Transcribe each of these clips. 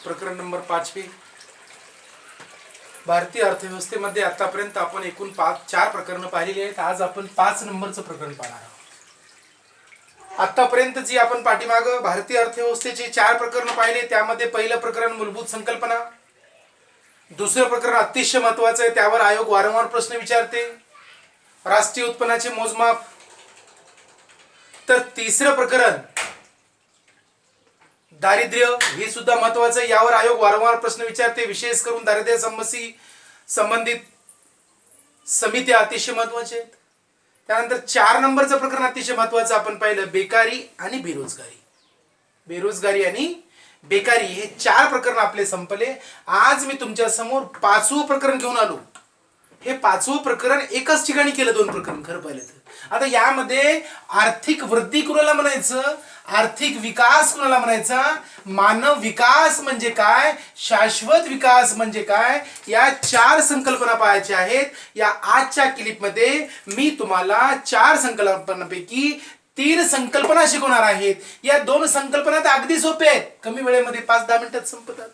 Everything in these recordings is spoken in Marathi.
प्रकरण नंबर 5 भारतीय अर्थव्यवस्थेमध्ये आतापर्यंत आपण एकूण 4 प्रकरणं पाहिलेली आहेत. आज आपण 5 नंबरचं प्रकरण पाहणार आहोत. आतापर्यंत जी आपण पाठीमाग भारतीय अर्थव्यवस्थेची 4 प्रकरणं पाहिले, त्यामध्ये पहिलं प्रकरण मूलभूत संकल्पना, दुसरं प्रकरण अतिशय महत्त्वाचं आहे, त्यावर आयोग वारंवार प्रश्न विचारते, राष्ट्रीय उत्पन्नाचे मोजमाप. तर तिसरं प्रकरण दारिद्र्य, हे सुद्धा महत्वाचं आहे, यावर आयोग वारंवार प्रश्न विचारते, विशेष करून दारिद्र्य संबंधित समित्या अतिशय महत्वाच्या आहेत. त्यानंतर 4 नंबरचं प्रकरण अतिशय महत्वाचं आपण पाहिलं, बेकारी आणि बेरोजगारी. बेरोजगारी आणि बेकारी हे 4 प्रकरण आपले संपले. आज मी तुमच्या समोर 5वं प्रकरण घेऊन आलो. हे 5वं प्रकरण एकाच ठिकाणी केलं, 2 प्रकरण खरं पाहिलं तर. आता यामध्ये आर्थिक वृद्धी कुणाला म्हणायचं, आर्थिक विकास कुणाला म्हणायचा, मानव विकास म्हणजे काय, शाश्वत विकास म्हणजे काय, या 4 संकल्पना पाहायच्या आहेत. या आजच्या क्लिपमध्ये मी तुम्हाला 4 संकल्पनांपैकी 3 संकल्पना शिकवणार आहेत. या 2 संकल्पना तर अगदी सोप्या आहेत, कमी वेळेमध्ये 5-10 मिनिटात संपतात.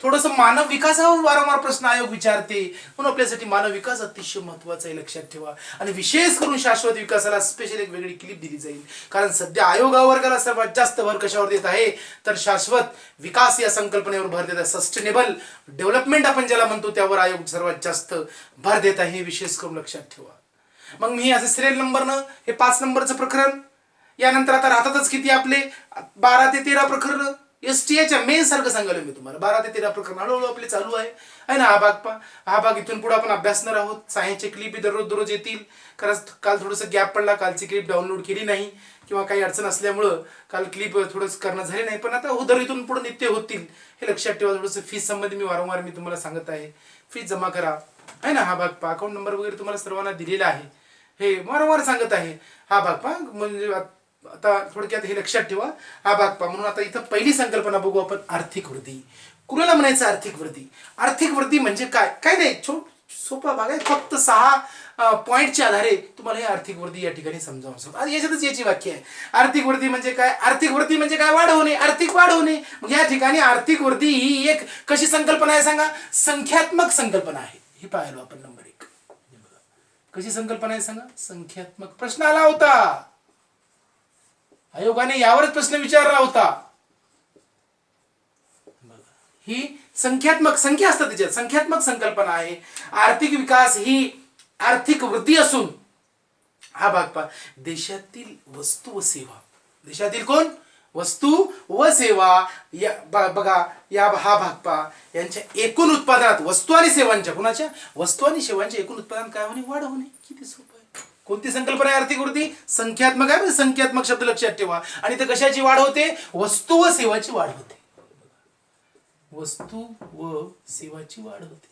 थोडंसं मानव विकासावर वारंवार प्रश्न आयोग विचारते, म्हणून आपल्यासाठी मानव विकास अतिशय महत्वाचा आहे, लक्षात ठेवा. आणि विशेष करून शाश्वत विकासाला स्पेशल एक वेगळी क्लिप दिली जाईल, कारण सध्या आयोग वर्गाला सर्वात जास्त भर कशावर देत आहे, तर शाश्वत विकास या संकल्पनेवर भर देत आहे. सस्टेनेबल डेव्हलपमेंट आपण ज्याला म्हणतो, त्यावर आयोग सर्वात जास्त भर देत आहे, हे विशेष करून लक्षात ठेवा. मग मी असं सिरियल नंबरनं हे 5 नंबरचं प्रकरण, यानंतर आता राहतातच किती आपले 12 ते 13 प्रकरण. एसटीच्या मेन सारखं सांगायला मी तुम्हाला 12 ते 13 प्रकरण हळूहळू आपले चालू आहे ना. हा भाग इथून पुढे आपण अभ्यासणार आहोत. सायन्सचे क्लिप दररोज येतील, कारण काल थोडंसं गॅप पडला, कालची क्लिप डाउनलोड केली नाही किंवा काही अडचण असल्यामुळं काल क्लिप थोडंसं करणं झाले नाही, पण आता उदर इथून पुढे नित्य होतील, हे लक्षात ठेवा. थोडंसं फीस संबंधी मी वारंवार तुम्हाला सांगत आहे, फीस जमा करा आहे ना. हा भाग पहा, अकाउंट नंबर वगैरे तुम्हाला सर्वांना दिलेला आहे, हे वारंवार सांगत आहे. हा भाग पहा, म्हणजे आता थोडक्यात हे लक्षात ठेवा, हा भाग पहा. म्हणून आता इथं पहिली संकल्पना बघू आपण, आर्थिक वृद्धी. कुणाला म्हणायचं आर्थिक वृद्धी? आर्थिक वृद्धी म्हणजे काय नाही, सोपा भाग आहे. फक्त 6 पॉईंटच्या आधारे तुम्हाला हे आर्थिक वृद्धी या ठिकाणी समजावून सांगतो. याच्यातच याची वाक्य आहे. आर्थिक वृद्धी म्हणजे काय? आर्थिक वृद्धी म्हणजे काय? वाढ होणे, आर्थिक वाढ होणे. मग या ठिकाणी आर्थिक वृद्धी ही एक कशी संकल्पना आहे सांगा? संख्यात्मक संकल्पना आहे. हे पाहिलं आपण नंबर 1. कशी संकल्पना आहे सांगा? संख्यात्मक. प्रश्न आला होता, आयोगाने यावरच प्रश्न विचारला होता. ही संख्यात्मक, संख्या असतात त्याच्यात, संख्यात्मक संकल्पना आहे. आर्थिक विकास ही आर्थिक वृद्धी असून, हा भाग पहा, देशातील वस्तू व सेवा, देशातील कोण? वस्तू व सेवा, या बघा, हा भाग पहा, यांच्या एकूण उत्पादनात वस्तू आणि सेवांच्या, कुणाच्या? वस्तू आणि सेवांच्या एकूण उत्पादन काय होणे? वाढ होणे. किती सोपं आहे. कोणती संकल्पना आहे आर्थिक वृद्धी? संख्यात्मक आहे. संख्यात्मक शब्द लक्षात ठेवा. आणि ते कशाची वाढ होते? वस्तू व सेवाची वाढ होते. वस्तू व सेवाची वाढ होते.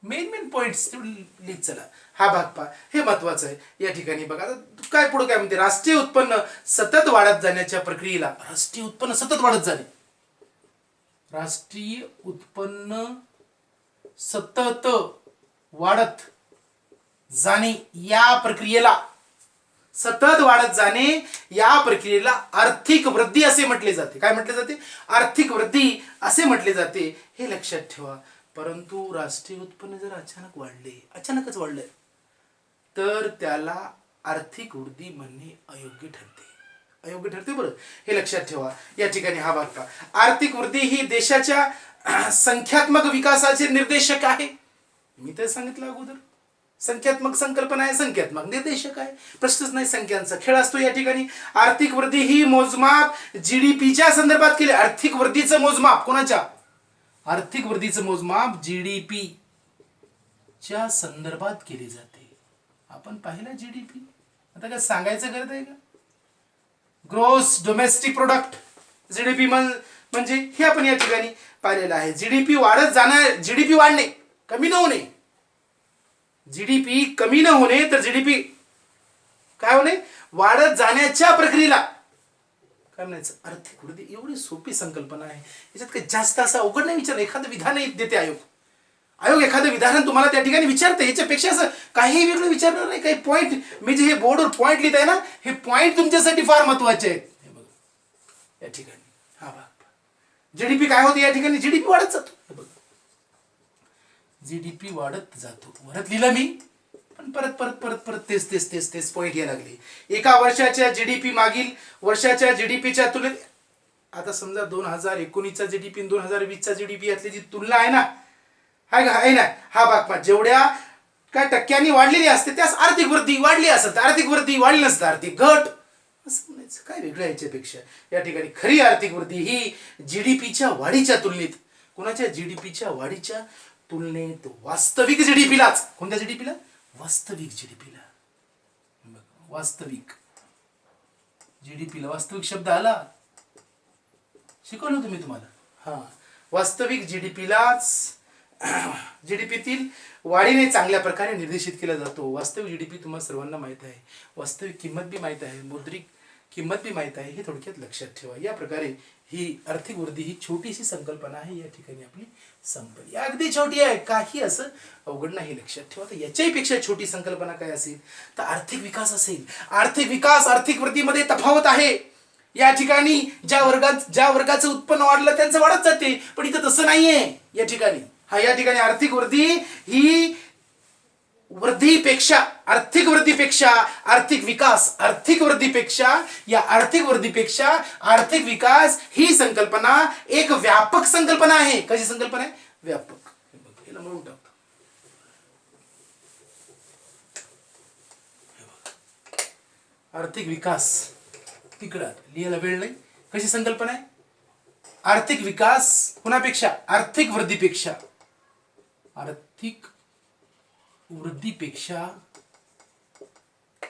मेन पॉइंट्स लिहित चला. हा भाग पहा, हे महत्वाचं आहे. या ठिकाणी बघा काय पुढे काय म्हणते, राष्ट्रीय उत्पन्न सतत वाढत जाण्याच्या प्रक्रियेला, राष्ट्रीय उत्पन्न सतत वाढत जाणे, राष्ट्रीय उत्पन्न सतत वाढत जाणे या प्रक्रियेला, सतत वाढत जाणे या प्रक्रियेला आर्थिक वृद्धी असे म्हटले जाते. काय म्हटले जाते? आर्थिक वृद्धी असे म्हटले जाते, हे लक्षात ठेवा. परंतु राष्ट्रीय उत्पन्न जर अचानक वाढले, अचानकच वाढले, तर त्याला आर्थिक वृद्धी म्हणणे अयोग्य ठरते. अयोग्य ठरते, बरं, हे लक्षात ठेवा. या ठिकाणी हा भाग पहा, आर्थिक वृद्धी ही देशाच्या संख्यात्मक विकासाचे निर्देशक आहे. मी तर सांगितलं अगोदर, संख्यात्मक संकल्पना आहे, संख्यात्मक निर्देशक आहे. प्रश्नच नाही, संख्यांचा खेळ असतो या ठिकाणी. आर्थिक वृद्धी ही मोजमाप जीडीपीच्या संदर्भात केले. आर्थिक वृद्धीचं मोजमाप कोणाच्या? आर्थिक वृद्धीचं मोजमाप जीडीपी च्या संदर्भात केले जाते. आपण पाहिलं जीडीपी, आता काय सांगायचं गरज आहे का? ग्रॉस डोमेस्टिक प्रोडक्ट, जीडीपी म्हणजे हे आपण या ठिकाणी पाहिलेलं आहे. जीडीपी वाढत जाणार, जीडीपी वाढणे, कमी न होणे. जीडीपी कमी न होणे, तर जीडीपी काय होणे? वाढत जाण्याच्या प्रक्रियेला काय म्हणायचं? आर्थिक वृद्धी. एवढी सोपी संकल्पना आहे, याच्यात काही जास्त असं अवघड नाही विचारलं. एखादं विधान देते आयोग एखादं विधान तुम्हाला त्या ठिकाणी विचारते, याच्यापेक्षा असं काही वेगळं विचारणार नाही. काही पॉईंट, मी जे हे बोर्डवर पॉईंट लिहित आहे ना, हे पॉईंट तुमच्यासाठी फार महत्वाचे आहेत. हे बघा या ठिकाणी हा भाग, जीडीपी काय होते या ठिकाणी, जीडीपी वाढत जातो. हे बघा, जीडीपी वाढत जातो. वरत लिहिलं मी, पण परत परत परत परत तेच तेच तेच तेच पॉईंट यायला लागले. एका वर्षाच्या जीडीपी मागील वर्षाच्या जीडीपीच्या तुलनेत, आता समजा 2019चा जीडीपी 2020चा जीडीपी यातली जी तुलना आहे ना, आहे ना, हा भाग पहा, जेवढ्या काय टक्क्यांनी वाढलेली असते त्यास आर्थिक वृद्धी वाढली असत, आर्थिक वृद्धी वाढली नसतं, आर्थिक घट असं म्हणायचं. काय वेगळं याच्यापेक्षा या ठिकाणी खरी आर्थिक वृद्धी ही जीडीपीच्या वाढीच्या तुलनेत, कोणाच्या, जीडीपीच्या वाढीच्या तुलनेत वास्तविक जीडीपीलाच, कोणत्या जीडीपीला, वास्तविक जीडीपीला, वास्तविक जीडीपीला, वास्तविक शब्द आला, शिकवलं होतं मी तुम्हाला. हा, वास्तविक जीडीपीलाच जीडीपीतील वाढीने चांगल्या प्रकारे निर्देशित केला जातो. वास्तविक जीडीपी तुम्हाला सर्वांना माहित आहे, वास्तविक किंमत बी माहित आहे, मौद्रिक किंमत बी माहित आहे, हे थोडक्यात लक्षात ठेवा. या प्रकारे ही आर्थिक वृद्धी ही छोटीशी संकल्पना आहे, या ठिकाणी आपली संपली. अगदी छोटी आहे, काही असं अवघड नाही, लक्षात ठेवा. तर याच्याही पेक्षा छोटी संकल्पना काय असेल तर आर्थिक विकास असेल. आर्थिक विकास आर्थिक वृद्धीमध्ये तफावत आहे. या ठिकाणी ज्या वर्गाचं उत्पन्न वाढलं त्यांचं वाढत जाते, पण इथं तसं नाहीये या ठिकाणी. हा, या ठिकाणी आर्थिक वृद्धी ही वृद्धीपेक्षा, आर्थिक वृद्धीपेक्षा आर्थिक विकास, आर्थिक वृद्धीपेक्षा या आर्थिक वृद्धीपेक्षा आर्थिक विकास ही संकल्पना एक व्यापक संकल्पना आहे. कशी संकल्पना आहे, व्यापक. याला म्हणून टाकतो, आर्थिक विकास तिकडं लिहायला वेळ नाही. कशी संकल्पना आहे, आर्थिक विकास कुणापेक्षा, आर्थिक वृद्धीपेक्षा, आर्थिक वृद्धीपेक्षा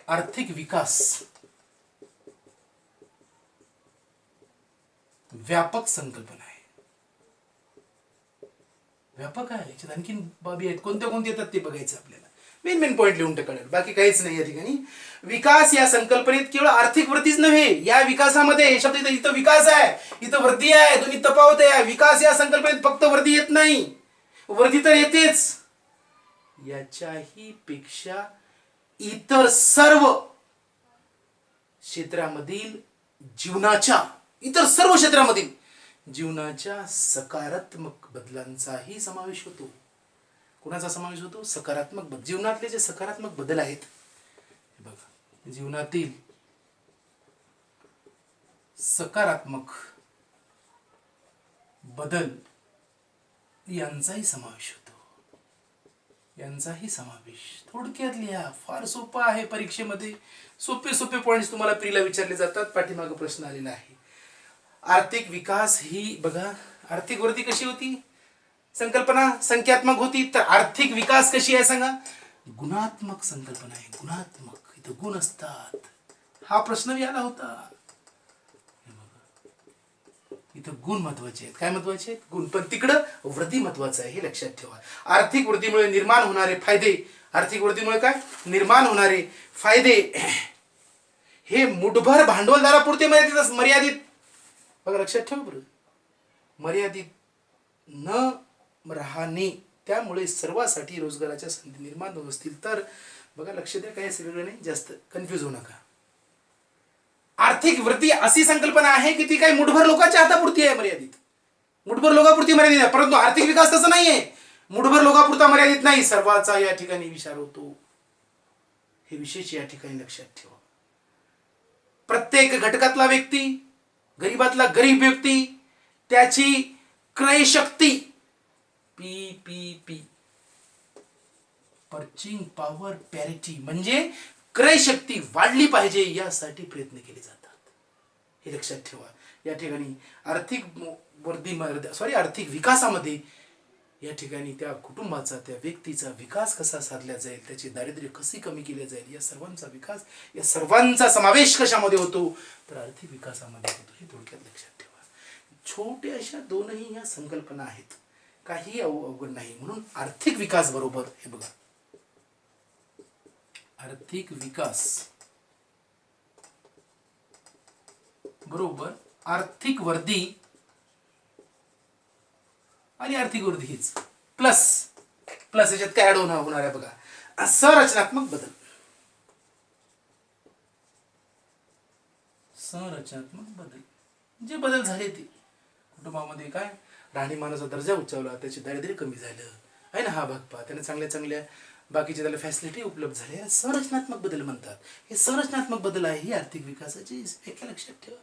आर्थिक विकास व्यापक संकल्पना आहे. व्यापक आहे, याच्यात आणखीन बाबी आहेत, कोणत्या कोणत्या येतात ते बघायचं आपल्याला. मेन पॉईंट लिहून टाकायला, बाकी काहीच नाही या ठिकाणी. विकास या संकल्पनेत केवळ आर्थिक वृद्धीच नव्हे, या विकासामध्ये शब्द इथं विकास आहे, इथं वृद्धी आहे, दोन्ही तफावत आहे. विकास या संकल्पनेत फक्त वृद्धी येत नाही, वृद्धी तर येतेच, याच्याही पेक्षा इतर सर्व क्षेत्रामधील जीवनाच्या, इतर सर्व क्षेत्रामधील जीवनाच्या सकारात्मक बदलांचाही समावेश होतो. कोणाचा समावेश होतो, सकारात्मक बदल. जीवनातले जे सकारात्मक बदल आहेत, हे बघा, जीवनातील सकारात्मक बदल यांचाही समावेश होतो, यांचाही समावेश. थोडक्यात लिहा, फार सोपं आहे. परीक्षेमध्ये सोपे सोपे पॉइंट्स तुम्हाला प्रीला विचारले जातात, पाठीमागे प्रश्न आलेला आहे. आर्थिक विकास ही बघा, आर्थिक वृद्धी कशी होती, संकल्पना संख्यात्मक होती, तर आर्थिक विकास कशी आहे सांगा, गुणात्मक संकल्पना आहे. गुणात्मक, इथं गुण असतात. हा प्रश्न बी आला होता. इथं गुण महत्वाचे आहेत. काय महत्वाचे आहेत, गुण. पण तिकडं वृद्धी महत्वाचं आहे, हे लक्षात ठेवा. आर्थिक वृद्धीमुळे निर्माण होणारे फायदे, आर्थिक वृद्धीमुळे काय निर्माण होणारे फायदे हे मुठभर भांडवलदारापुरते मर्यादित, बघा लक्षात ठेवा बरं, मर्यादित न राहणे. त्यामुळे सर्वांसाठी रोजगाराच्या संधी निर्माण होत असतील तर, बघा लक्ष द्या, काही असं वेगळं नाही, जास्त कन्फ्यूज होऊ नका. आर्थिक वृद्धी अशी संकल्पना आहे की ती काही मुठभर लोकांच्या हातापुरती आहे, मर्यादित, मुठभर लोकांपुरती मर्यादित आहे. परंतु आर्थिक विकास तसं नाहीये, मुठभर लोकांपुरता मर्यादित नाही, सर्वांचा या ठिकाणी विचार होतो. हे विशेष या ठिकाणी लक्षात ठेवा. प्रत्येक घटकातला व्यक्ती, गरीबातला गरीब व्यक्ती, त्याची क्रय शक्ती, PPP, पर्चेसिंग पॉवर पॅरिटी, म्हणजे क्रय शक्ती वाढली पाहिजे, यासाठी प्रयत्न केले जातात. हे लक्षात ठेवा. या ठिकाणी आर्थिक विकासामध्ये या ठिकाणी त्या कुटुंबाचा, त्या व्यक्तीचा विकास कसा साधला जाईल, त्याची दारिद्र्य कशी कमी केले जाईल, या सर्वांचा विकास, या सर्वांचा समावेश कशामध्ये होतो, तर आर्थिक विकासामध्ये होतो. हे थोडक्यात लक्षात ठेवा. छोटे अशा दोनही या संकल्पना आहेत, काही अवघड नाही. म्हणून आर्थिक विकास बरोबर, हे बघा, आर्थिक विकास बरोबर आर्थिक वृद्धी, आणि आर्थिक वृद्धी हीच प्लस याच्यात काय ऍड होणार आहे बघा, संरचनात्मक बदल. संरचनात्मक बदल जे बदल झाले ते कुटुंबामध्ये काय राहणीमानाचा दर्जा उंचावला, त्याचे दारिद्र्य कमी झालं आहे ना. हा भाग पहा, त्याने चांगल्या चांगल्या बाकीच्या त्याला फॅसिलिटी उपलब्ध झाल्या. याला संरचनात्मक बदल म्हणतात. हे संरचनात्मक बदल आहे, ही आर्थिक विकासाची व्याख्या लक्षात ठेवा.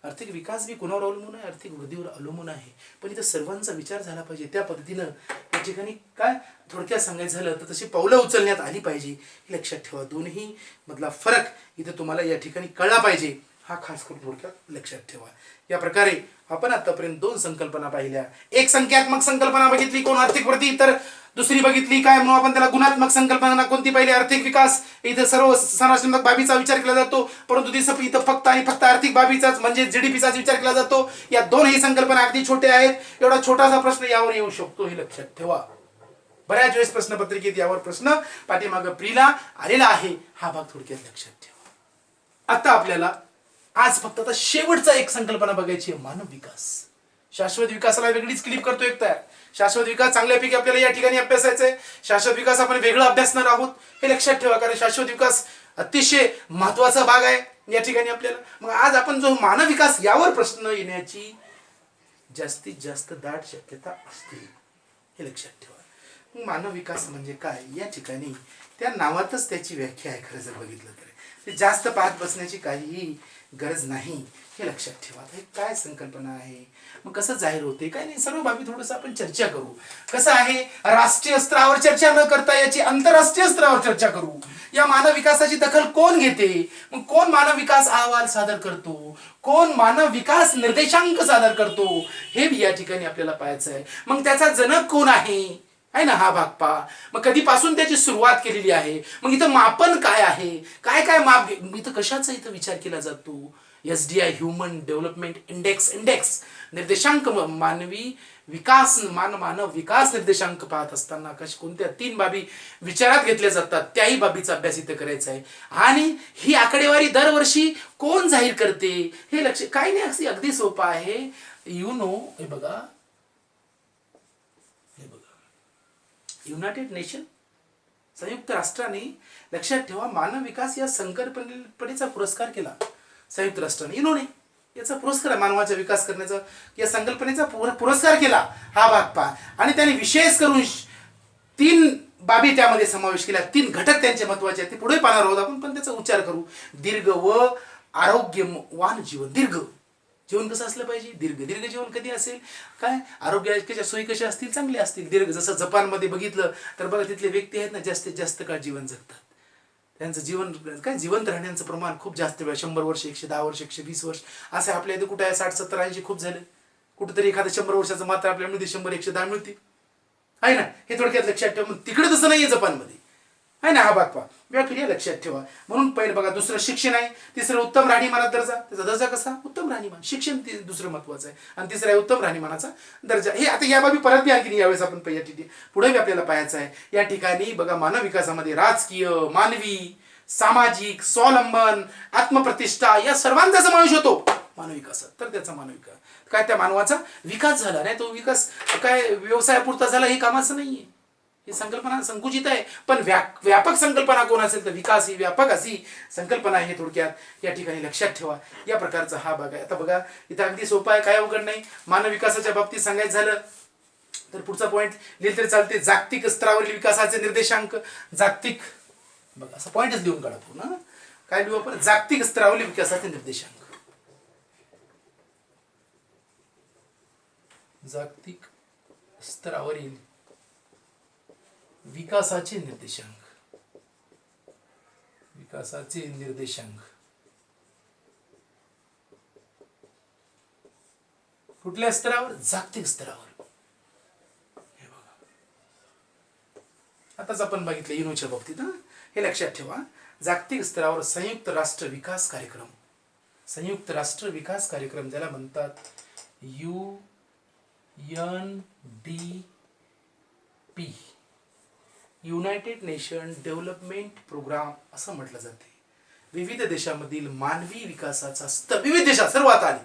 आर्थिक विकास बी कोणावर अवलंबून आहे, आर्थिक वृद्धीवर अवलंबून आहे. पण इथं सर्वांचा विचार झाला पाहिजे. त्या पद्धतीनं या ठिकाणी काय थोडक्यात सांगायचं झालं तर तशी पावलं उचलण्यात आली पाहिजे, हे लक्षात ठेवा. दोन्ही मधला फरक इथं तुम्हाला या ठिकाणी कळला पाहिजे, हा खास करून थोडक्यात लक्षात ठेवा. या प्रकारे आपण आतापर्यंत 2 संकल्पना पाहिल्या. एक संख्यात्मक संकल्पना बघितली, कोण आर्थिक वृद्धी, तर दुसरी बघितली काय म्हणून आपण त्याला गुणात्मक संकल्पना. कोणती पहिली? आर्थिक विकास. इथं सर्व संरचनात्मक बाबीचा विचार केला जातो, परंतु तिथं इथं फक्त आणि फक्त आर्थिक बाबीचाच म्हणजे जीडीपीचाच विचार केला जातो. या दोनही संकल्पना अगदी छोट्या आहेत. एवढा छोटासा प्रश्न यावर येऊ शकतो, हे लक्षात ठेवा. बऱ्याच वेळेस प्रश्नपत्रिकेत यावर प्रश्न पाठीमागं प्रीला आलेला आहे, हा भाग थोडक्यात लक्षात ठेवा. आता आपल्याला आज फक्त आता शेवटचा एक संकल्पना बघायची आहे, मानव विकास. शाश्वत विकासाला वेगळीच क्लिप करतो एक तयार. शाश्वत विकास चांगल्यापैकी आपल्याला या ठिकाणी अभ्यासायचा आहे. शाश्वत विकास आपण वेगळं अभ्यासणार आहोत, हे लक्षात ठेवा, कारण शाश्वत विकास अतिशय महत्वाचा भाग आहे या ठिकाणी आपल्याला. मग आज आपण जो मानव विकास यावर प्रश्न येण्याची जास्तीत जास्त दाट शक्यता असते, हे लक्षात ठेवा. मग मानव विकास म्हणजे काय, या ठिकाणी त्या नावातच त्याची व्याख्या आहे. खरं जर बघितलं तर ते जास्त पाहत बसण्याची काहीही गरज नाही, हे लक्षात ठेवा. हे काय संकल्पना आहे, मग कसं जाहीर होते काय नाही, सर्व बाबी थोडंसं आपण चर्चा करू. कसं आहे, राष्ट्रीय स्तरावर चर्चा न करता याची आंतरराष्ट्रीय स्तरावर चर्चा करू. या मानव विकासाची दखल कोण घेते, मग कोण मानव विकास अहवाल सादर करतो, कोण मानव विकास निर्देशांक सादर करतो, हे या ठिकाणी आपल्याला पाहायचं आहे. मग त्याचा जनक कोण आहे ना, हा भाग पहा. मग कधीपासून त्याची सुरुवात केलेली आहे, मग इथं मापन काय आहे, काय काय माप, इथं कशाचा इथं विचार केला जातो. SDI ह्युमन डेव्हलपमेंट इंडेक्स निर्देशांक, मानवी विकास मानव विकास निर्देशांक पाहत असताना कोणत्या 3 बाबी विचारात घेतल्या जातात, त्याही बाबीचा अभ्यास इथं करायचा आहे. आणि ही आकडेवारी दरवर्षी कोण जाहीर करते, हे लक्ष काही नाही, अगदी सोपं आहे. हे बघा, युनायटेड नेशन, संयुक्त राष्ट्राने, लक्षात ठेवा, मानव विकास या संकल्पनेचा पुरस्कार केला संयुक्त राष्ट्राने. इन्होंने याचा पुरस्कार, मानवाचा विकास करण्याचा या संकल्पनेचा पुरस्कार केला, हा भाग पहा. आणि त्याने विशेष करून 3 बाबी त्यामध्ये समावेश केला. 3 घटक त्यांचे महत्वाचे आहेत, ते पुढे पाहणार आहोत आपण, पण त्याचा उच्चार करू. दीर्घ व आरोग्यवान जीवन. दीर्घ जीवन कसं असलं पाहिजे, दीर्घ जीवन कधी असेल, काय आरोग्याच्या सोयी कशा असतील, चांगले असतील. दीर्घ, जसं जपानमध्ये बघितलं तर बघा, तिथले व्यक्ती आहेत ना, जास्तीत जास्त काळ जीवन जगतात. त्यांचं जीवन काय जिवंत राहण्याचं प्रमाण खूप जास्त वेळ, 100 वर्ष, 110 वर्ष, 120 वर्ष असं. आपल्या इथे कुठे आहे 60, 70, 80 खूप झालं. कुठेतरी एखादं 100 वर्षाचं मात्र आपल्याला मिळते, 100, 110 मिळते आहे ना. हे थोडक्यात लक्षात ठेवा. तिकडे तसं नाहीये जपानमध्ये, आहे ना. हा भाग पहा, व्याख्या लक्षात ठेवा. म्हणून पहिलं बघा, दुसरं शिक्षण आहे. तिसरं उत्तम राहणीमानाचा दर्जा. त्याचा दर्जा कसा, उत्तम राहणीमान. शिक्षण दुसरं महत्वाचं आहे. आणि तिसरं आहे उत्तम राहणीमानाचा दर्जा. हे आता या बाबी परत बी आणखी यावेळेस आपण पुढे आपल्याला पाहायचं आहे. या ठिकाणी बघा, मानव विकासामध्ये राजकीय, मानवी, सामाजिक, स्वावलंबन, आत्मप्रतिष्ठा या सर्वांचा समावेश होतो मानव विकासात. तर त्याचा मानव विकास काय, त्या मानवाचा विकास झाला नाही. तो विकास काय व्यवसायापुरता झाला, हे कामाचं नाहीये. ही संकल्पना संकुचित आहे, पण व्यापक संकल्पना कोण असेल तर विकास ही व्यापक अशी संकल्पना आहे. थोडक्यात या ठिकाणी लक्षात ठेवा. या प्रकारचा हा भाग आहे. आता बघा, इथं अगदी सोपा आहे, काय अवघड नाही. मानव विकासाच्या बाबतीत सांगायचं झालं तर पुढचा पॉईंट लिहिलं तरी चालते. जागतिक स्तरावरील विकासाचे निर्देशांक. जागतिक, बघा असा पॉईंटच लिहून काढा पूर्ण. काय लिहू आपण, जागतिक स्तरावरील विकासाचे निर्देशांक. जागतिक स्तरावरील विकासाचे निर्देशांक. विकासाचे निर्देशांक कुठल्या स्तरावर, जागतिक स्तरावर. हे बघा, आताच आपण बघितलं युनोच्या बाबतीत. हे लक्षात ठेवा. जागतिक स्तरावर संयुक्त राष्ट्र विकास कार्यक्रम. संयुक्त राष्ट्र विकास कार्यक्रम ज्याला म्हणतात UNDP, united nation development programme असं म्हटलं जाते. विविध देशामधील मानवी विकासाचा स्तर, विविध देशात सर्वात आले.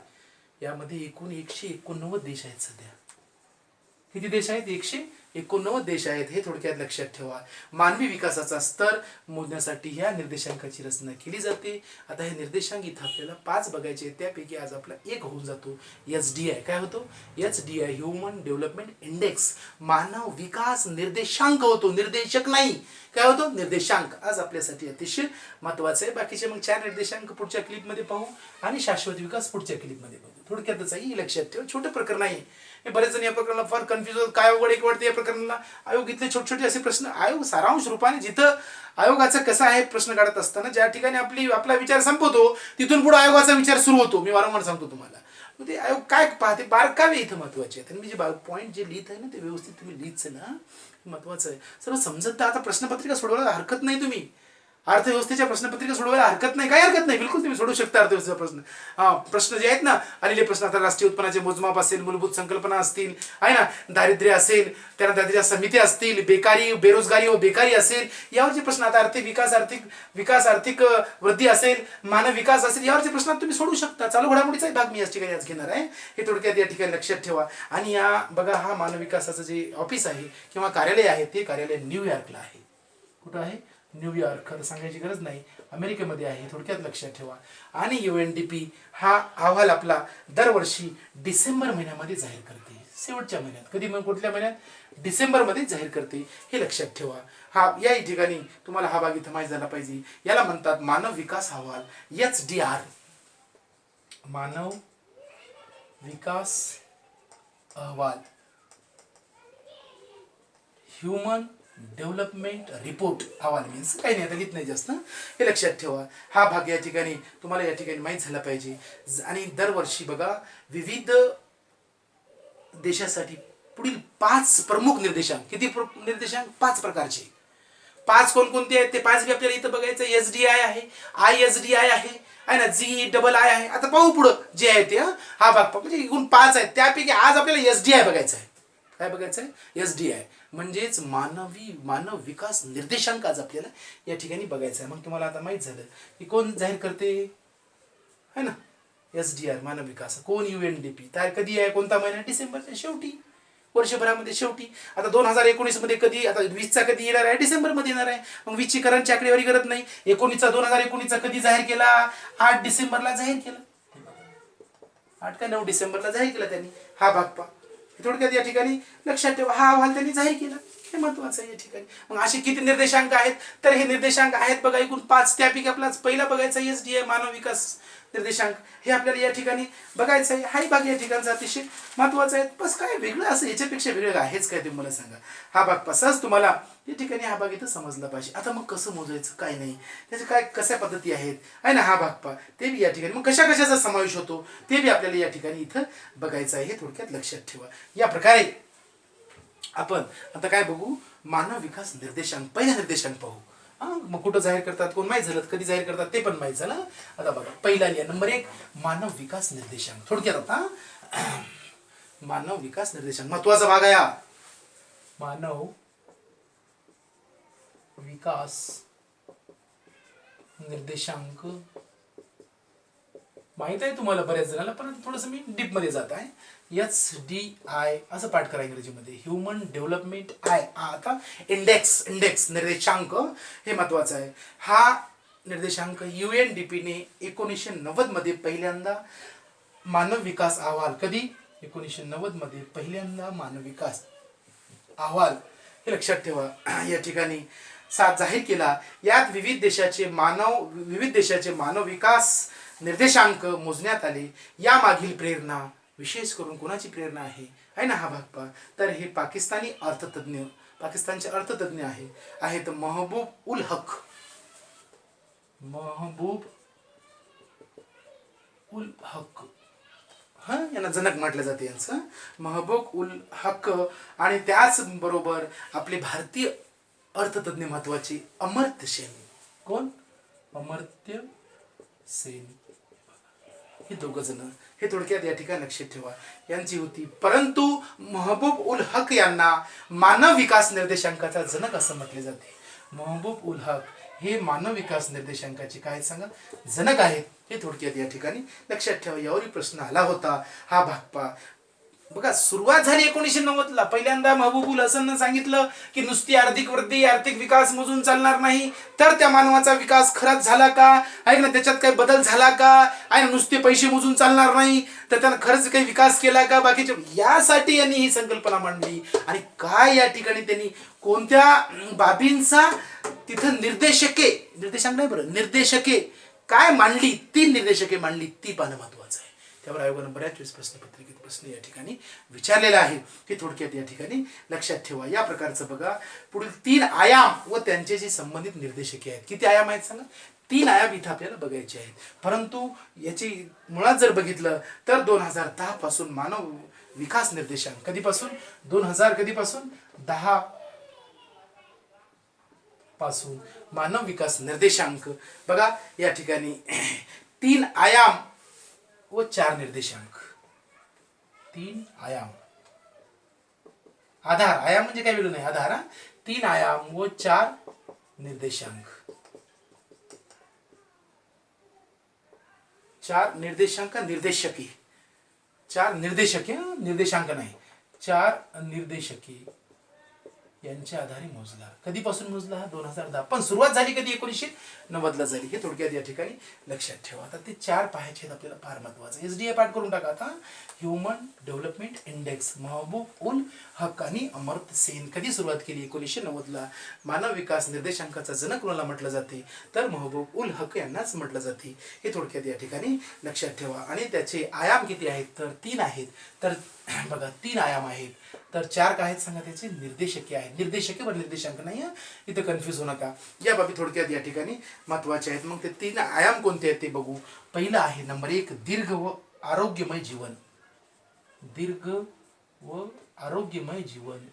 यामध्ये एकूण 189 देश आहेत सध्या. किती देश आहेत, 89 देश आहेत हे थोडक्यात लक्षात ठेवा. मानवी विकासाचा स्तर मोजण्यासाठी ह्या निर्देशांकाची रचना केली जाते. आता हे निर्देशांक इथं आपल्याला 5 बघायचे आहेत, त्यापैकी आज आपला एक होऊन जातो HDI. काय होतो? HDI ह्युमन डेव्हलपमेंट इंडेक्स, मानव विकास निर्देशांक होतो, निर्देशक नाही. काय होतो? निर्देशांक. आज आपल्यासाठी अतिशय महत्वाचं आहे. बाकीचे मग 4 निर्देशांक पुढच्या क्लिपमध्ये पाहू आणि शाश्वत विकास पुढच्या क्लिपमध्ये पाहू. थोडक्यातच आहे, हे लक्षात ठेवा. छोटं प्रकरण आहे. बरेच जण या प्रकरणाला फार कन्फ्युज होतात. काय अवघड एक वाटते या प्रकरणाला? आयोग इथले छोटे छोटे असे प्रश्न, आयोग सारांश रूपाने जिथं आयोगाचं कसं आहे प्रश्न काढत असताना ज्या ठिकाणी आपला विचार संपवतो तिथून पुढे आयोगाचा विचार सुरू होतो. मी वारंवार सांगतो तुम्हाला. मग ते आयोग काय पाहते, बारकावे इथं महत्वाचे आहेत. आणि मी जे पॉईंट जे लिहित आहे ना ते व्यवस्थित तुम्ही लिहित ना, महत्वाचं आहे. सर्व समजत. आता प्रश्नपत्रिका सोडवायला हरकत नाही. तुम्ही अर्थव्यवस्थेच्या प्रश्नपत्रिका सोडवायला हरकत नाही, काही हरकत नाही, बिलकुल तुम्ही सोडू शकता अर्थव्यवस्थेचा प्रश्न. प्रश्न जे आहेत ना आलेले प्रश्न, आता राष्ट्रीय उत्पन्नाचे मोजमाप असेल, मूलभूत संकल्पना असतील, आहे ना, दारिद्र्य असेल, त्यानंतर त्याच्या समिती असतील, बेकारी बेरोजगारी व बेकारी असेल, यावरचे प्रश्न, आता आर्थिक विकास आर्थिक वृद्धी असेल, मानव विकास असेल, यावरचे प्रश्न तुम्ही सोडू शकता. चालू घडामोडीचाही भाग मी या ठिकाणी आज घेणार आहे. हे थोडक्यात या ठिकाणी लक्षात ठेवा. आणि या बघा, हा मानव विकासाचं जे ऑफिस आहे किंवा कार्यालय आहे ते कार्यालय न्यूयॉर्कला आहे. कुठं आहे? न्यूयॉर्क. खरं सांगायची गरज नाही, अमेरिकेमध्ये आहे. थोडक्यात लक्षात ठेवा. आणि UNDP हा अहवाल आपला दरवर्षी डिसेंबर महिन्यामध्ये जाहीर करते. शेवटच्या महिन्यात. कधी मग कुठल्या महिन्यात? डिसेंबरमध्ये जाहीर करते. हे लक्षात ठेवा. हा या ठिकाणी तुम्हाला हा भाग इथं माहीत झाला पाहिजे. याला म्हणतात मानव विकास अहवाल, HDR. मानव विकास अहवाल, ह्युमन डेव्हलपमेंट रिपोर्ट. अहवाल मीन्स काही नाही, आता लिहित नाही जास्त. हे लक्षात ठेवा. हा भाग या ठिकाणी तुम्हाला या ठिकाणी माहीत झाला पाहिजे. आणि दरवर्षी बघा विविध देशासाठी पुढील 5 प्रमुख निर्देशांक. किती निर्देशांक? 5 प्रकारचे. 5 कोणकोणते आहेत ते 5 बी आपल्याला इथं बघायचं. HDI आहे, ISDI आहे ना, GEI आहे. आता पाहू पुढं जे आहे ते. हा भाग पाहू. म्हणजे एकूण 5 आहेत. त्यापैकी आज आपल्याला HDI बघायचं आहे. काय बघायचं आहे? HDI म्हणजेच मानव विकास निर्देशांक आज आपल्याला या ठिकाणी बघायचा आहे. मग तुम्हाला आता माहित झालं की कोण जाहीर करते, है ना, HDR मानव विकास. कोण? UNDP. तारीख कधी आहे? कोणता महिना? डिसेंबरच्या शेवटी, वर्षभरामध्ये शेवटी. आता 2019 मध्ये कधी, आता 20चा कधी येणार आहे? डिसेंबरमध्ये येणार आहे. मग 20ची करंटची आकडेवारी करत नाही. 2019चा कधी जाहीर केला? 8 डिसेंबरला जाहीर केला. 8 का 9 डिसेंबरला जाहीर केला त्यांनी. हा भाग पहा. थोडक्यात या ठिकाणी लक्षात ठेवा. हा अहवाल त्यांनी जाहीर केला. हे महत्वाचं आहे या ठिकाणी. मग असे किती निर्देशांक आहेत? तर हे निर्देशांक आहेत बघा एकूण 5. त्यापैकी आपला पहिला बघायचा HDI मानव विकास निर्देशांक. हे आपल्याला या ठिकाणी बघायचं आहे. हाही भाग या ठिकाणचा अतिशय महत्वाचा आहे. बस काय वेगळं असं याच्यापेक्षा वेगळं आहेच काय तुम्ही मला सांगा. हा भाग पासाच तुम्हाला या ठिकाणी हा भाग इथं समजला पाहिजे. आता मग कसं मोजायचं काय नाही, त्याच्या काय कशा पद्धती आहेत आहे ना, हा भाग पहा. ते बी या ठिकाणी मग कशाचा समावेश होतो ते बी आपल्याला या ठिकाणी इथं बघायचं आहे. हे थोडक्यात लक्षात ठेवा. या प्रकारे आपण आता काय बघू? मानव विकास निर्देशांक. पहिला निर्देशांक पाहू. मग कुठं जाहीर करतात, कोण माहीत झालं, कधी जाहीर करतात ते पण माहीत झालं. आता बघा पहिला नंबर 1 मानव विकास निर्देशांक. थोडक्यात आता मानव विकास निर्देशांक महत्वाचा भाग आहे हा. मानव विकास निर्देशांक माहित आहे तुम्हाला बऱ्याच जणांना, पण थोडंसं मी डीप मध्ये जात आहे. HDI असं पाठ करा इंग्रजीमध्ये. ह्युमन डेव्हलपमेंट आता इंडेक्स निर्देशांक हे महत्वाचं आहे. हा निर्देशांक UNDP ने 1990 मध्ये पहिल्यांदा मानव विकास अहवाल. कधी? 1990 मध्ये पहिल्यांदा मानव विकास अहवाल. हे लक्षात ठेवा. या ठिकाणी जाहीर केला. यात विविध देशाचे मानव विकास निर्देशांक मोजण्यात आले. या मागील प्रेरणा, विशेष करून कोणाची प्रेरणा आहे ना, हा भाग पहा. तर हे पाकिस्तानचे अर्थतज्ञ आहेत महबूब उल हक. यांना जनक म्हटलं जाते यांचं. महबूब उल हक. आणि त्याच बरोबर आपले भारतीय अर्थतज्ञ महत्वाचे अमर्त्य सेन. कोण? अमर्त्य सेन. हे दोघ जण. हे थोडक्यात या ठिकाणी लक्षात ठेवा. यांची होती. परंतु महबूब उल हक यांना मानव विकास निर्देशांकाचा जनक असं म्हटले जाते. महबूब उल हक हे मानव विकास निर्देशांकाचे काय सांगा? जनक आहेत. हे थोडक्यात या ठिकाणी लक्षात ठेवा. यावरही प्रश्न आला होता. हा भाग पहा. बघा सुरुवात झाली 1990ला. पहिल्यांदा महबूबुल हसननं सांगितलं की नुसती आर्थिक वृद्धी, आर्थिक विकास मोजून चालणार नाही, तर त्या मानवाचा विकास खरंच झाला का, आहे ना, त्याच्यात काही बदल झाला का, आहे ना, नुसते पैसे मोजून चालणार नाही तर त्यानं खरंच काही विकास केला का बाकीचे, यासाठी यांनी ही संकल्पना मांडली. आणि काय या ठिकाणी त्यांनी कोणत्या बाबींचा तिथं निर्देशांक नाही बरं, निर्देशके काय मांडली, 3 निर्देशके मांडली, ती पाहणं महत्वाचं आहे. त्यावर आयोगानं बऱ्याच वेळेस प्रश्नपत्रिकेत प्रश्न या ठिकाणी विचारलेला आहे, हे थोडक्यात या ठिकाणी लक्षात ठेवा. या प्रकारचं बघा पुढील 3 आयाम व त्यांचे जे संबंधित निर्देशके आहेत. किती आयाम आहेत सांगा? 3 आयाम इथं आपल्याला बघायचे आहेत. परंतु याची मुळात जर बघितलं तर 2010 पासून मानव विकास निर्देशांक, कधीपासून? 2000 कधीपासून? 10 पासून मानव विकास निर्देशांक बघा या ठिकाणी 3 आयाम व 4 निर्देशांक. 3 आयाम, आधार, आयाम म्हणजे काय वेगळं नाही, आधार. 3 आयाम व 4 निर्देशांक. 4 निर्देशांक, निर्देशके, 4 निर्देशके, निर्देशांक नाही, 4 निर्देशके यांच्या आधारे मोजला. कधीपासून मोजला? 2010. पण सुरुवात झाली कधी? 1990ला झाली. हे थोडक्यात या ठिकाणी लक्षात ठेवा. आता ते 4 पाहायचे आहेत आपल्याला, फार महत्वाचं. SDA पाठ करून टाका आता. ह्युमन डेव्हलपमेंट इंडेक्स, महबूब उल हक आणि अमर्त्य सेन. कधी सुरुवात केली? 1990ला. मानव विकास निर्देशांकाचा जनक कोणाला म्हटलं जाते? तर महबूब उल हक यांनाच म्हटलं जाते. हे थोडक्यात या ठिकाणी लक्षात ठेवा. आणि त्याचे आयाम किती आहेत? तर 3 आहेत. तर बघा 3 आयाम आहेत, तर 4 काय आहेत सांगा? त्याचे निर्देशके आहेत. निर्देशके वर निर्देशांक नाही, इथं कन्फ्युज होऊ नका. या बाबी थोडक्यात या ठिकाणी महत्वाचे आहेत. मग ते 3 आयाम कोणते आहेत ते बघू. पहिला आहे नंबर 1, दीर्घ व आरोग्यमय जीवन. दीर्घ व आरोग्यमय जीवन.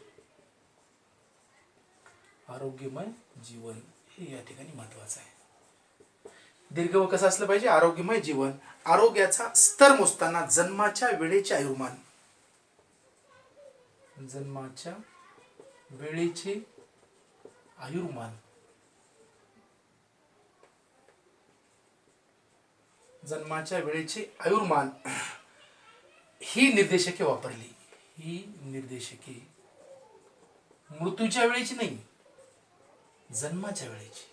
आरोग्यमय जीवन हे या ठिकाणी महत्वाचं आहे. दीर्घ व कसं असलं पाहिजे? आरोग्यमय जीवन. आरोग्याचा स्तर मोजताना जन्माच्या वेळेचे आयुर्मान. जन्माच्या वेळेचे आयुर्मान. जन्माच्या वेळेचे आयुर्मान ही निर्देशके वापरली. ही निर्देशके मृत्यूच्या वेळेची नाही, जन्माच्या वेळेची.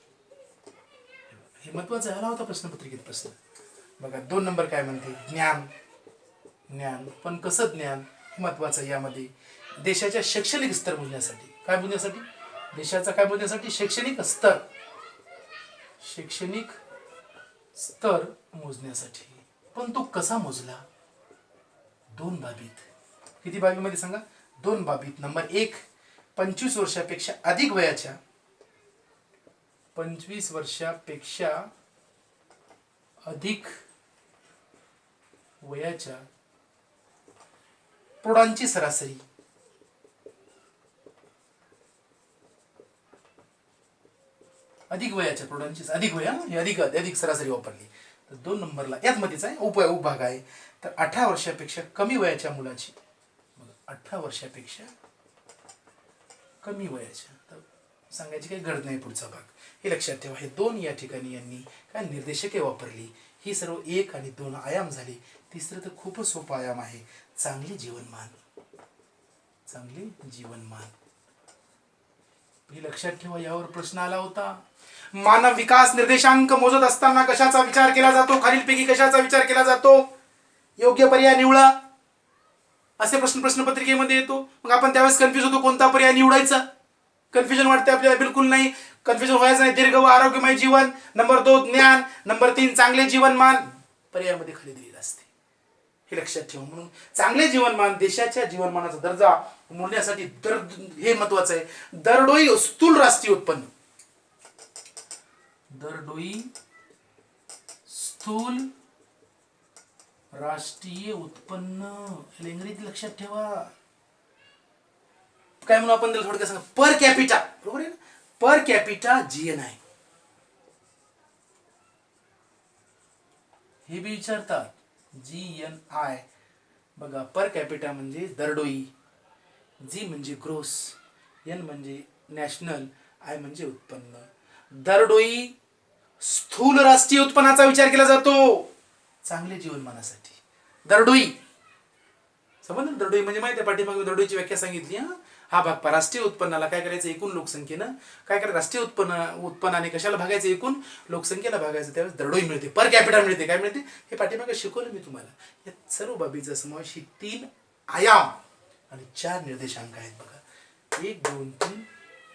हे महत्वाचं आला होता प्रश्नपत्रिकेत प्रश्न. बघा 2 नंबर काय म्हणते? ज्ञान. ज्ञान, पण कसं ज्ञान हे महत्वाचं. यामध्ये देशाच्या शैक्षणिक स्तर मोजण्यासाठी. काय मोजण्यासाठी? देशाचा काय मोजण्यासाठी? शैक्षणिक स्तर. शैक्षणिक स्तर मोजण्यासाठी. पण तो कसा मोजला? 2 बाबीत. किती बाबीमध्ये सांगा? 2 बाबीत. नंबर 1, 25 वर्षापेक्षा अधिक वयाच्या, 25 वर्षापेक्षा अधिक वयाच्या प्रौढांची सरासरी. अधिक वयाच्या प्रौढांची, अधिक वय, हे अधिक सरासरी वापरली. तर 2 नंबरला याच मध्येच आहे, उपभाग आहे. तर 18 वर्षापेक्षा कमी वयाच्या मुलाची, 18 वर्षापेक्षा कमी वयाच्या, तर सांगायची काही गरज नाही पुढचा भाग. हे लक्षात ठेवा. हे 2 या ठिकाणी यांनी काय निर्देशके वापरली. ही सर्व 1 आणि 2 आयाम झाले. तिसरं तर खूपच सोपा आयाम आहे, चांगले जीवनमान. चांगले जीवनमान हे लक्षात ठेवा. यावर प्रश्न आला होता. मानव विकास निर्देशांक मोजत असताना कशाचा विचार केला जातो? खालीलपैकी कशाचा विचार केला जातो? योग्य पर्याय निवडा, असे प्रश्न प्रश्नपत्रिकेमध्ये येतो. मग आपण त्यावेळेस कन्फ्युज होतो, कोणता पर्याय निवडायचा. कन्फ्युजन वाटते आपल्याला? बिलकुल नाही, कन्फ्युजन व्हायचं नाही. दीर्घ व आरोग्यमय जीवन. नंबर 2 ज्ञान. नंबर 3 चांगले जीवनमान पर्यायामध्ये खाली दिलेलं असते. हे लक्षात ठेवा. म्हणून चांगले जीवनमान, देशाच्या जीवनमानाचा दर्जा मोजण्यासाठी हे महत्वाचं आहे. दरडोई स्थूल राष्ट्रीय उत्पन्न. दरडोई स्थूल राष्ट्रीय उत्पन्न. इंग्रजी लक्षात ठेवा. काय म्हणून आपण त्याला थोडक्यात सांगा? Per capita. बरोबर आहे ना? पर कॅपिटा GNI हे बी विचारतात. GNI बघा, पर कॅपिटा म्हणजे दरडोई, G म्हणजे ग्रोस, N म्हणजे नॅशनल, I म्हणजे उत्पन्न. दरडोई स्थूल राष्ट्रीय उत्पन्नाचा विचार केला जातो चांगले जीवनमानासाठी. दरडोई समजलं. दरडोई म्हणजे माहिती आहे, पाठीमागे दरडोईची व्याख्या सांगितली. हा भाग पहा. राष्ट्रीय उत्पन्नाला काय करायचं, एकूण लोकसंख्येनं काय करायचं, राष्ट्रीय उत्पन्नाने कशाला भागायचं, एकूण लोकसंख्येला भागायचं, त्यावेळेस दरडोई मिळते, पर कॅपिटल मिळते. काय मिळते हे पाठीमागे शिकवलं मी तुम्हाला. या सर्व बाबीचा समावेश ही 3 आयाम आणि 4 निर्देशांक आहेत बघा. 1 2 3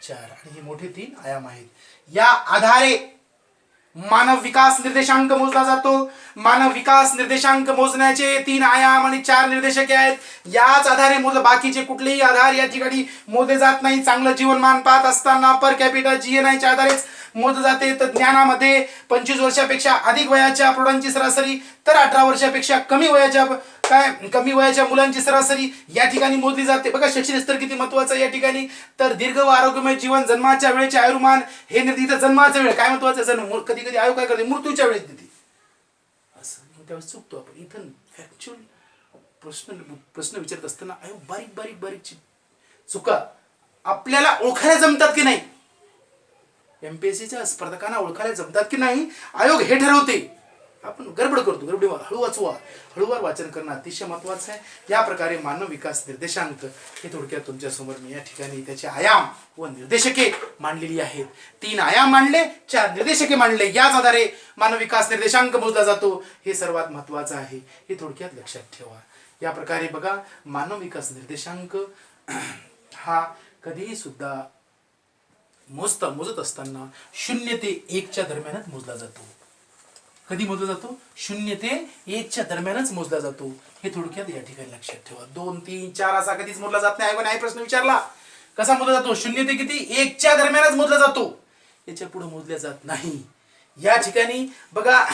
4 आणि हे मोठे 3 आयाम आहेत. या आधारे मानव विकास निर्देशांक मोजला जातो. मानव विकास निर्देशांक मोजण्याचे 3 आयाम आणि 4 निर्देशके आहेत. याच आधारे मोजलं, बाकीचे कुठलेही आधार या ठिकाणी मोजले जात नाही. चांगलं जीवनमान पाहत असताना पर कॅपिटल GNI च्या आधारेच मोजलं जाते. तर ज्ञानामध्ये 25 वर्षापेक्षा अधिक वयाच्या प्रौढांची सरासरी, तर 18 वर्षापेक्षा कमी वयाच्या मुलांची सरासरी या ठिकाणी मोजली जाते. बघा शैक्षणिक स्तर किती महत्वाचं या ठिकाणी. तर दीर्घ व आरोग्यमय जीवन, जन्माच्या वेळेचे आयुर्मान हे निर्दिष्ट. जन्माच्या वेळ काय महत्वाचं, जन्म कधी कधी आयोग काय करते, मृत्यूच्या वेळेस देते, असं त्यावेळेस चुकतो आपण. इथं फॅक्च्युअल प्रश्न विचारत असताना आयोग बारीक चुका आपल्याला ओळखायला जमतात की नाही, MPSCच्या स्पर्धकांना ओळखायला जमतात की नाही, आयोग हे ठरवते. आपण गडबड करतो, हळूवार वाचन करणं अतिशय महत्वाचं आहे. या प्रकारे मानव विकास निर्देशांक हे थोडक्यात तुमच्या समोर मी या ठिकाणी त्याचे आयाम व निर्देशके मांडलेली आहेत. 3 आयाम मांडले, 4 निर्देशके मांडले. याच आधारे मानव विकास निर्देशांक मोजला जातो. हे सर्वात महत्वाचं आहे, हे थोडक्यात लक्षात ठेवा. या प्रकारे बघा मानव विकास निर्देशांक हा कधीही सुद्धा मोजत असताना 0 ते 1 च्या दरम्यानच मोजला जातो. कधी मोजला जातो, 0 ते 1 च्या दरम्यानच मोजला जातो. हे थोडक्यात या ठिकाणी लक्षात ठेवा. 2 3 4 असा कधीच मोजला जात नाही. आयोगाने प्रश्न विचारला कसा मोजला जातो, 0 ते किती, 1 च्या दरम्यानच मोजला जातो, याच्या पुढे मोजला जात नाही. या ठिकाणी बघा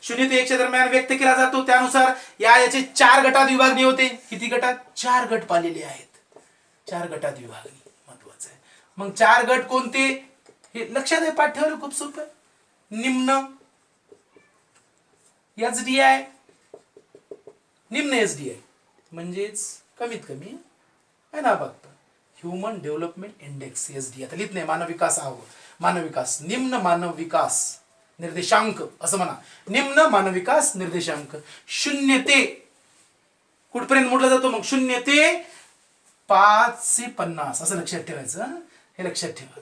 0 ते 1 च्या दरम्यान व्यक्त केला जातो. त्यानुसार याचे 4 गटात विभागणी होते. किती गटात, 4 गट पाहिलेले आहेत. 4 गटात विभागणी महत्वाचं आहे. मग 4 गट कोणते हे लक्षात आहे, पाठ ठेवायला खूप सोपं आहे. निम्न SDI, निम्न SDI म्हणजेच कमीत कमी आहे ना, बघता ह्युमन डेव्हलपमेंट इंडेक्स SDI. आता लिहित नाही, मानव विकास मानव विकास, निम्न मानव विकास निर्देशांक असं म्हणा. निम्न मानव विकास निर्देशांक 0 ते कुठपर्यंत मोडला जातो, मग 0 ते 550 असं लक्षात ठेवायचं. हे लक्षात ठेवा.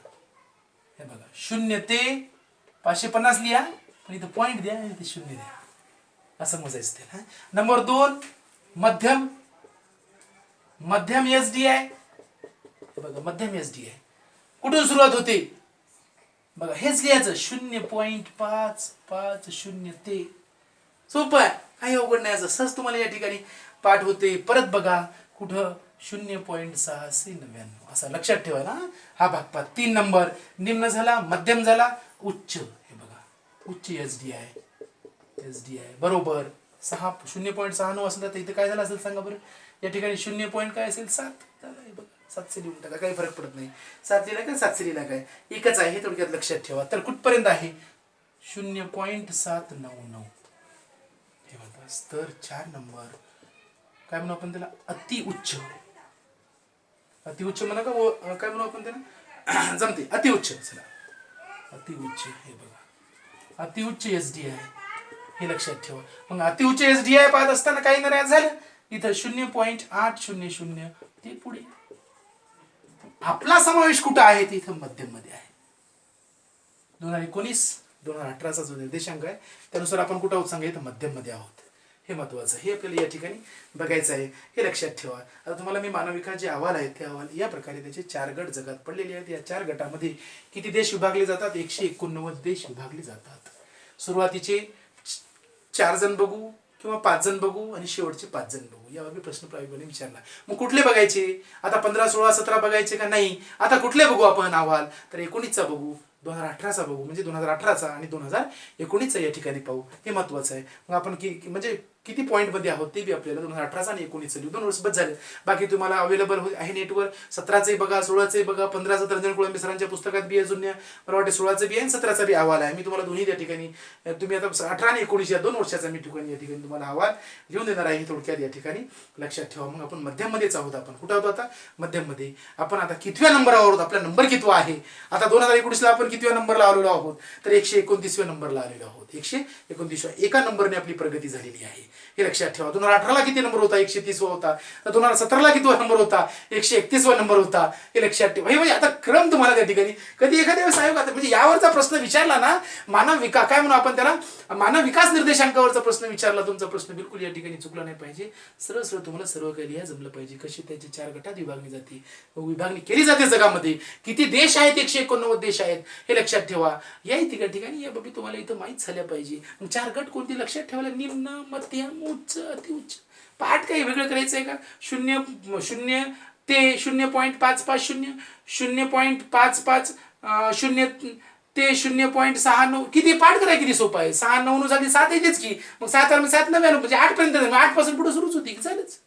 हे बघा 0 ते 550 लिहा, पण इथं पॉइंट द्या, इथे 0 द्या, असं मोजायचं ते. नंबर 2 मध्यम SDI. बघा मध्यम SDI कुठून सुरुवात होते, बघा हेच लिहायचं 0.550 ते. सोपं आहे, काही अवघड नाही, सहज तुम्हाला या ठिकाणी पाठ होते. परत बघा कुठं 0.699 असं लक्षात ठेवा ना. हा भाग पहा. 3 नंबर निम्न झाला, मध्यम झाला, उच्च. हे बघा उच्च SDI बरोबर 0.69 असेल तर इथे काय झालं असेल सांगा बरं. या ठिकाणी 0. काय असेल 7 झालं. बघा 700 लिहून टाका, काही फरक पडत नाही. 7 लिहिला काय 700 लिहिला काय एकच आहे, हे थोडक्यात लक्षात ठेवा. तर कुठपर्यंत आहे 0.799. हे बघा. तर 4 नंबर काय म्हणू आपण त्याला, अतिउच्च म्हणा का, काय म्हणू आपण त्याला, जमते अतिउच्च. चला अतिउच्च. हे बघा अतिउच्च SDI हे लक्षात ठेवा. मग अतिउच्च SDI पाहत असताना काही नाही झालं, इथं 0.800 ते पुढे आपला समावेश कुठं आहे, ते इथं मध्यम मध्ये आहे. 2019-2018चा जो निर्देशांक आहे त्यानुसार आपण कुठं आहोत सांगा, इथं मध्यम मध्ये आहोत. हे महत्वाचं, हे आपल्याला या ठिकाणी बघायचं आहे, हे लक्षात ठेवा. आता तुम्हाला मी मानव विकास जे अहवाल आहेत ते अहवाल या प्रकारे त्याचे 4 गट जगात पडलेले आहेत. या 4 गटामध्ये किती देश विभागले जातात, 189 देश विभागले जातात. सुरुवातीचे 4 जण बघू किंवा 5 जण बघू आणि शेवटचे 5 जण बघू, यावर मी प्रश्न प्रायोगिकपणे विचारला. मग कुठले बघायचे, आता 15, 16, 17 बघायचे का नाही, आता कुठले बघू आपण अहवाल, तर 19चा बघू, 2018चा बघू, म्हणजे 2018चा आणि 2019चा या ठिकाणी पाहू. हे महत्वाचं आहे. मग आपण म्हणजे किती पॉईंट मध्ये आहोत ते बी आपल्याला 2018चा आणि 19चा 2 वर्ष बस झाले. बाकी तुम्हाला अवेलेबल आहे नेटवर. 17चे बघा, 16चे बघा, 15चं तर्जन कुळंबे सरांच्या पुस्तकात बी आहे जुन्या, मला वाटते 16चं बी आहे आणि 17चा बी अहवाल आहे. मी तुम्हाला दोन्ही त्या ठिकाणी, तुम्ही आता 18 आणि 19 या 2 वर्षाचा मी ठिकाणी या ठिकाणी तुम्हाला अहवाल घेऊन देणार आहे. थोडक्यात या ठिकाणी लक्षात ठेवा. मग आपण मध्यम मध्येच आहोत. आपण कुठं आहोत आता, मध्यम मध्ये. आपण आता कितव्या नंबरवर आहोत, आपला नंबर कितवा आहे, आता 2019ला आपण कितव्या नंबरला आलेलो आहोत, तर 129व्या नंबरला आलेलो आहोत. 129व्या एका नंबरने आपली प्रगती झालेली आहे. हे लक्षात ठेवा. 2018ला किती नंबर होता? 130 होता. तर 2017ला किती नंबर होता? 131 नंबर होता. हे लक्षात ठेवा. हे म्हणजे आता क्रम तुम्हाला त्या ठिकाणी कधी एखाद्या वेळेस आयोग आता म्हणजे यावरचा प्रश्न विचारला ना, मानव विकास काय म्हणून आपण त्याला मानव विकास निर्देशांकावरचा प्रश्न विचारला, तुमचा प्रश्न बिलकुल या ठिकाणी चुकला नाही पाहिजे. सरळ सरळ तुम्हाला सर्व काही लिहा जमलं पाहिजे. कशी त्याची 4 गटात विभागणी जाते, विभागणी केली जाते जगामध्ये. किती देश आहेत? 189 देश आहेत. हे लक्षात ठेवा. या ठिकाणी या बाबी तुम्हाला इथं माहीत झाल्या पाहिजे. 4 गट कोणती लक्षात ठेवायला? निम्न, मध्यम, उच्च, अतिउच्च. पाठ काही वेगळं करायचं आहे का? 0 ते 0.550, 0.55, 0 ते 0.69. किती पाठ करायला किती सोपं आहे. 6 9 साठी 7 येतेच की. मग 7 आणि 7 9 म्हणजे 8 पर्यंत, 8 पासून पुढे सुरूच होती की चालेच.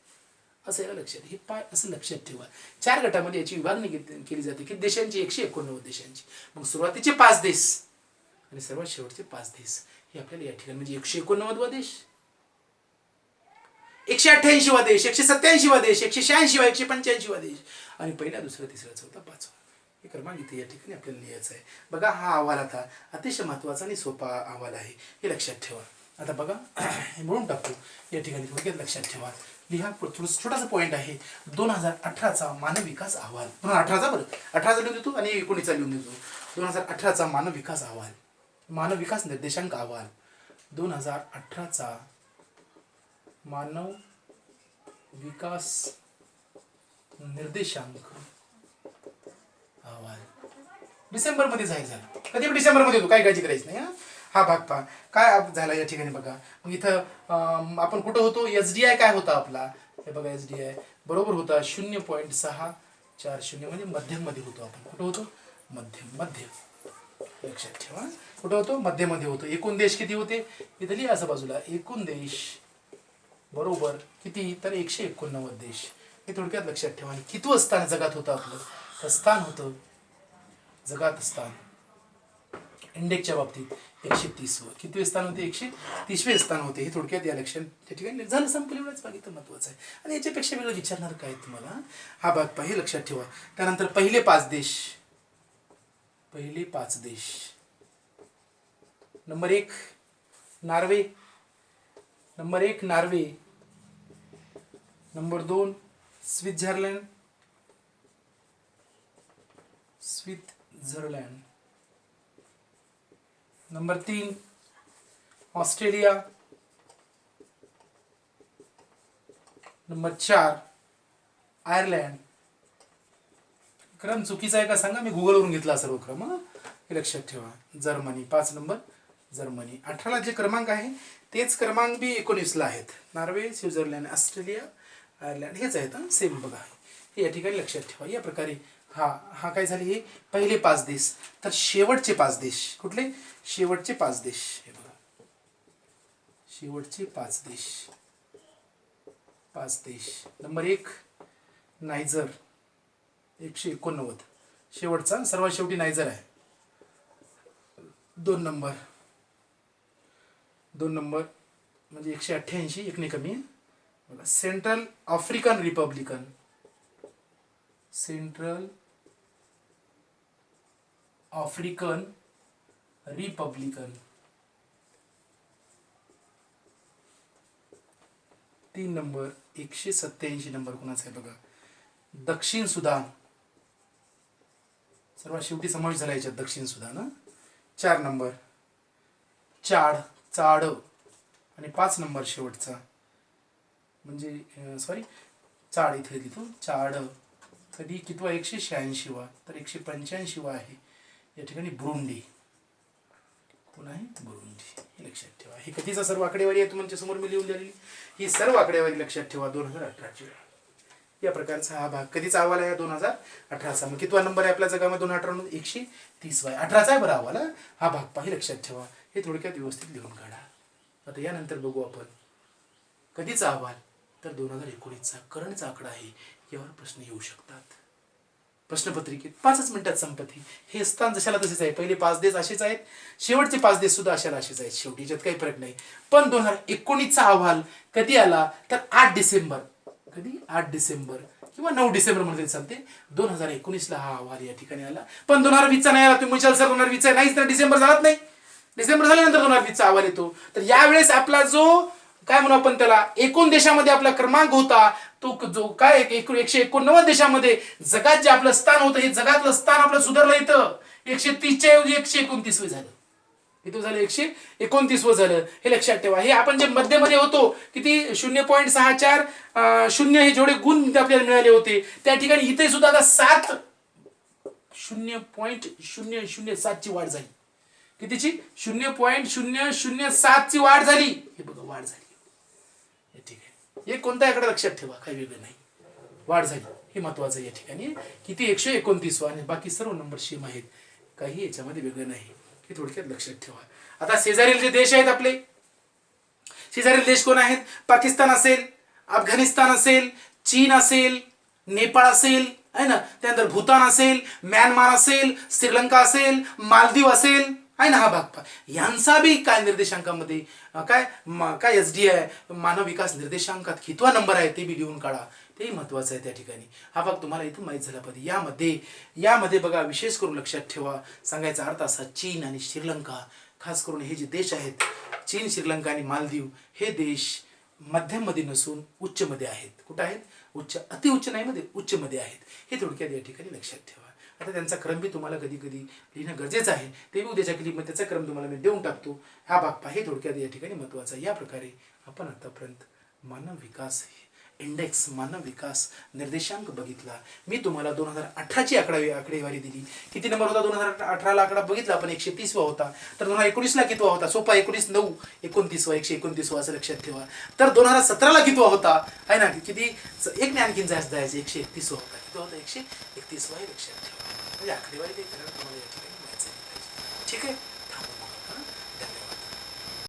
असं याला लक्षात हे असं लक्षात ठेवा. 4 गटामध्ये याची विभागणी केली जाते की देशांची 189 देशांची. मग सुरुवातीचे 5 देश आणि सर्वात शेवटचे 5 देश हे आपल्याला या ठिकाणी म्हणजे 189वा देश, 188वा देश, 187वा देश, 186वा, 185वा देश आणि पहिला, दुसरा, तिसरा, चौथा, पाचवा हे क्रमांक इथे या ठिकाणी आपल्याला लिहायचा आहे. बघा हा अहवाल आता अतिशय महत्त्वाचा आणि सोपा अहवाल आहे. हे लक्षात ठेवा. आता बघा हे म्हणून टाकतो या ठिकाणी. थोडक्यात लक्षात ठेवा. लिहा. छोटासा पॉईंट आहे. 2018चा मानव विकास अहवाल. 2018चा बरं 18चा लिहून देतो आणि 19चा लिहून देतो. 2018चा मानव विकास अहवाल, मानव विकास निर्देशांक अहवाल. 2018चा मानव विकास निर्देशांक अहवाल डिसेंबर मध्ये जाहीर झाला. कधी डिसेंबर मध्ये होतो, काही काळजी करायची नाही. हा भाग पहा काय झाला या ठिकाणी. बघा मग इथं आपण कुठं होतो? SDI काय होता आपला? हे बघा SDI बरोबर होता 0.640 म्हणजे मध्यम मध्ये होतो. आपण कुठं होतो? मध्य. लक्षात ठेवा. कुठं होतो? मध्ये होतो. एकूण देश किती होते? इथं लिहा असं बाजूला. एकूण देश बरोबर किती? तर 189 देश. हे थोडक्यात लक्षात ठेवा. आणि कितवं स्थान जगात होतं आपलं? तर स्थान होतं जगात स्थान इंडेक्सच्या बाबतीत 130वे. कितवे स्थान होते? 130वे स्थान होते. हे थोडक्यात या लक्षात त्या ठिकाणी झालं. संपलं. एवढंच बाकी तर महत्वाचं आहे. आणि याच्यापेक्षा वेगळं विचारणार काय तुम्हाला? हा भाग पहा. हे लक्षात ठेवा. त्यानंतर पहिले 5 देश. Number 1 Norway. Number 2 Switzerland. Number 3 Australia. Number 4 Ireland. क्रम चुकीचा आहे का सांगा? मी गुगलवरून घेतला सर्व क्रम. हे लक्षात ठेवा. Germany 5 number Germany. 18ला जे क्रमांक आहे तेच क्रमांक बी 19ला आहेत. नॉर्वे, स्वित्झर्लंड, ऑस्ट्रेलिया, आयर्लंड हेच आहेत. सेम बघा. हे या ठिकाणी लक्षात ठेवा. या प्रकारे हा काय झाले? हे पहिले 5 देश. तर शेवटचे 5 देश कुठले? शेवटचे 5 देश. हे बघा शेवटचे 5 देश. Number 1 Niger 189. शेवटचा सर्वात शेवटी नायजर आहे. 2 नंबर म्हणजे 188. एकने कमी आहे. बघा central African Republican. 3 number 187 number कोणाचा आहे? बघा दक्षिण सुदान. सर्वात शेवटी समावेश झाला याच्यात दक्षिण सुदान. 4 नंबर चाड आणि 5 नंबर शेवटचा म्हणजे चाड इथे लिहितो. चाड कधी कितवा? 186वा. तर 185वा आहे या ठिकाणी. बुरुंडी. कोण आहे? बुरुंडी. हे लक्षात ठेवा. ही कधीचा सर्व आकडेवारी आहे तुमच्या समोर मी लिहून दिलेली. ही सर्व आकडेवारी लक्षात ठेवा. 2018ची या प्रकारचा हा भाग कधीचा अहवाल आहे? 2018चा. मग कितवा नंबर आहे आपल्या जगामध्ये? 2018 130वा आहे. 18चा आहे बरं अहवाल. हा भाग पहा. हे लक्षात ठेवा. हे थोडक्यात व्यवस्थित लिहून काढा. आता यानंतर बघू आपण कधीचा अहवाल? तर 2019चा करंटचा आकडा आहे. यावर प्रश्न येऊ शकतात. प्रश्नपत्रिकेत 5च मिनिटात संपत्ती. हे स्थान जशाला तसेच आहे. पहिले 5 देश असेच आहेत. शेवटचे 5 देश सुद्धा अशाला असेच आहेत. शेवटी याच्यात काही फरक नाही. पण 2019चा अहवाल कधी आला? तर 8 डिसेंबर. कधी? 8 डिसेंबर किंवा 9 डिसेंबर मध्ये चालते. 2019ला हा अहवाल या ठिकाणी आला. पण 2020चा नाही आला. तुम्ही विचार सर 2020चा नाहीच तर डिसेंबर झालाच नाही. डिसेंबर झाल्यानंतर 2020चा अहवाल येतो. तर यावेळेस आपला जो काय म्हणू आपण त्याला, एकूण देशामध्ये आपला क्रमांक होता तो जो काय 189 देशामध्ये जगात जे आपलं स्थान होतं, हे जगातलं स्थान आपलं सुधारलं इथं 130च्या ऐवजी 129 झालं. किती झालं, 129 झालं. हे लक्षात ठेवा. हे आपण जे मध्यमध्ये होतो किती 0.64 हे जेवढे गुण आपल्याला मिळाले होते त्या ठिकाणी इथे सुद्धा आता 0.007 ची वाढ झाली. कितीची, 0.007 ची वाढ झाली. हे बघा वाढ झाली. ठीक आहे, हे कोणत्या आकडा लक्षात ठेवा, काही वेगळं नाही, वाढ झाली. हे महत्वाचं आहे या ठिकाणी. किती 129 आणि बाकी सर्व नंबर सेम आहेत, काही याच्यामध्ये वेगळं नाही. हे थोडक्यात लक्षात ठेवा. आता शेजारील जे देश आहेत आपले, शेजारील देश कोण आहेत, पाकिस्तान असेल, अफगाणिस्तान असेल, चीन असेल, नेपाळ असेल आहे ना, त्यानंतर भूतान असेल, म्यानमार असेल, श्रीलंका असेल, मालदीव असेल आहे ना. हा भाग पहा, यांचा बी काय निर्देशांकामध्ये काय SDI मानव विकास निर्देशांकात कितवा नंबर आहे ते बी लिहून काढा, तेही महत्वाचं आहे त्या ठिकाणी. हा भाग तुम्हाला इथं माहीत झाला पाहिजे. यामध्ये बघा विशेष करून लक्षात ठेवा, सांगायचा अर्थ असा, चीन आणि श्रीलंका, खास करून हे जे देश आहेत चीन, श्रीलंका आणि मालदीव, हे देश मध्यम मध्ये नसून उच्च मध्ये आहेत. कुठं आहेत, उच्च, अति उच्च नाही मध्ये उच्च मध्ये आहेत. हे थोडक्यात या ठिकाणी लक्षात ठेवा. आता त्यांचा क्रम बी तुम्हाला कधी कधी लिहिणं गरजेचं आहे, ते बी उद्याच्या क्लिपमध्ये त्याचा क्रम तुम्हाला मी देऊन टाकतो. हा भाग पहा, हे थोडक्यात या ठिकाणी महत्वाचा आहे. या प्रकारे आपण आतापर्यंत मानव विकास इंडेक्स, मानव विकास निर्देशांक बघितला. मी तुम्हाला 2018ची आकडेवारी दिली. किती नंबर होता 2018ला आकडा बघितला आपण, 130 होता. तर 2019ला कितवा होता, सोपा, 19 9 29 129 असं लक्षात ठेवा. तर 2017ला कितवा होता आहे ना, किती एक नाही आणखीन जास्त जायचं, 131 होता. किती होता, 131 लक्षात ठेवा. म्हणजे आकडेवारी काही तुम्हाला या ठिकाणी माहिती. ठीक आहे.